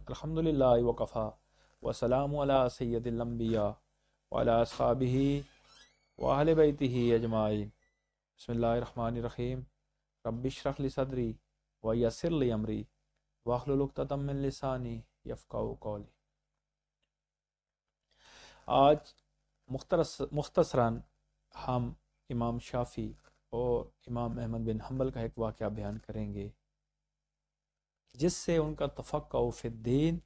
الحمدللہ وکفا وسلام علی سید الانبیاء وعلی اصحابہ واہل بیتہ اجمعین۔ بسم اللہ الرحمن الرحیم۔ رب اشرح لی صدری ویسر لی امری واحلل عقدۃ من لسانی یفقہوا قولی۔ آج مختصراً ہم امام شافعی اور امام احمد بن حنبل کا ایک واقعہ بیان کریں گے، جس سے ان کا تفقہ فی الدین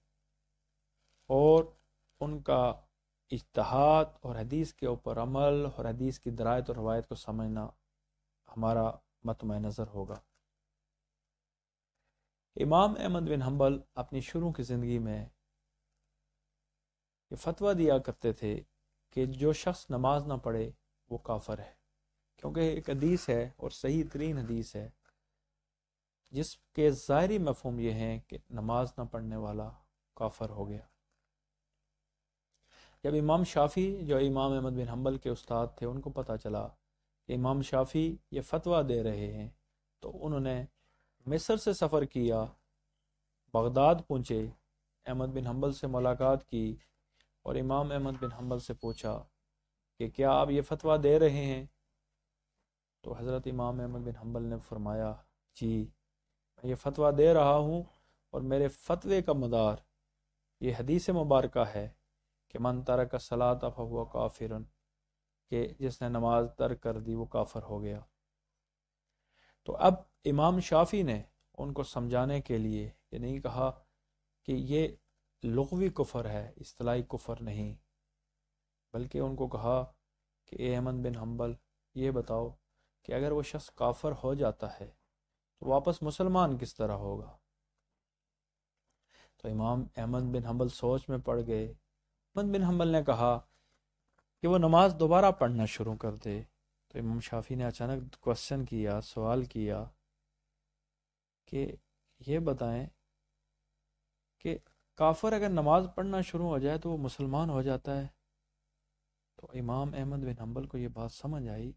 اور ان کا اجتہاد اور حدیث کے اوپر عمل اور حدیث کی درایت اور روایت کو سمجھنا ہمارا مطمع نظر ہوگا۔ امام احمد بن حنبل اپنی شروع کی زندگی میں یہ فتویٰ دیا کرتے تھے کہ جو شخص نماز نہ پڑھے وہ کافر ہے، کیونکہ ایک حدیث ہے اور صحیح ترین حدیث ہے جس کے ظاہری مفہوم یہ ہیں کہ نماز نہ پڑھنے والا کافر ہو گیا۔ جب امام شافعی جو امام احمد بن حنبل کے استاد تھے ان کو پتہ چلا کہ امام شافعی یہ فتویٰ دے رہے ہیں، تو انہوں نے مصر سے سفر کیا، بغداد پہنچے، احمد بن حنبل سے ملاقات کی اور امام احمد بن حنبل سے پوچھا کہ کیا آپ یہ فتویٰ دے رہے ہیں؟ تو حضرت امام احمد بن حنبل نے فرمایا جی میں یہ فتویٰ دے رہا ہوں، اور میرے فتوے کا مدار یہ حدیث مبارکہ ہے کہ من ترک الصلاۃ فہو کافر، کہ جس نے نماز ترک کر دی وہ کافر ہو گیا۔ تو اب امام شافعی نے ان کو سمجھانے کے لیے یہ نہیں کہا کہ یہ لغوی کفر ہے، اصطلاحی کفر نہیں، بلکہ ان کو کہا کہ اے احمد بن حنبل یہ بتاؤ کہ اگر وہ شخص کافر ہو جاتا ہے تو واپس مسلمان کس طرح ہوگا؟ تو امام احمد بن حنبل سوچ میں پڑ گئے۔ احمد بن حنبل نے کہا کہ وہ نماز دوبارہ پڑھنا شروع کر دے۔ تو امام شافعی نے اچانک کوشچن کیا، سوال کیا کہ یہ بتائیں کہ کافر اگر نماز پڑھنا شروع ہو جائے تو وہ مسلمان ہو جاتا ہے؟ تو امام احمد بن حنبل کو یہ بات سمجھ آئی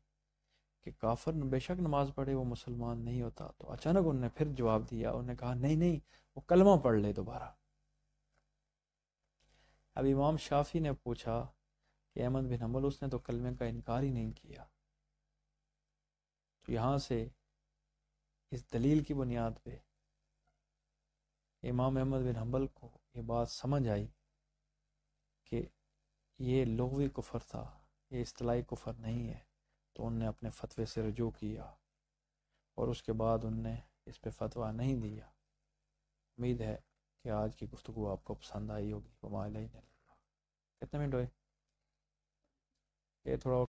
کہ کافر بے شک نماز پڑھے وہ مسلمان نہیں ہوتا۔ تو اچانک انہوں نے پھر جواب دیا، انہوں نے کہا نہیں وہ کلمہ پڑھ لے دوبارہ۔ اب امام شافعی نے پوچھا کہ احمد بن حنبل اس نے تو کلمے کا انکار ہی نہیں کیا۔ تو یہاں سے اس دلیل کی بنیاد پہ امام احمد بن حنبل کو یہ بات سمجھ آئی کہ یہ لغوی کفر تھا، یہ اصطلاحی کفر نہیں ہے، تو انہوں نے اپنے فتوے سے رجوع کیا اور اس کے بعد انہوں نے اس پہ فتویٰ نہیں دیا۔ امید ہے کہ آج کی گفتگو آپ کو پسند آئی ہوگی۔ وما علینا۔ کتنے منٹ ہوئے؟ یہ تھوڑا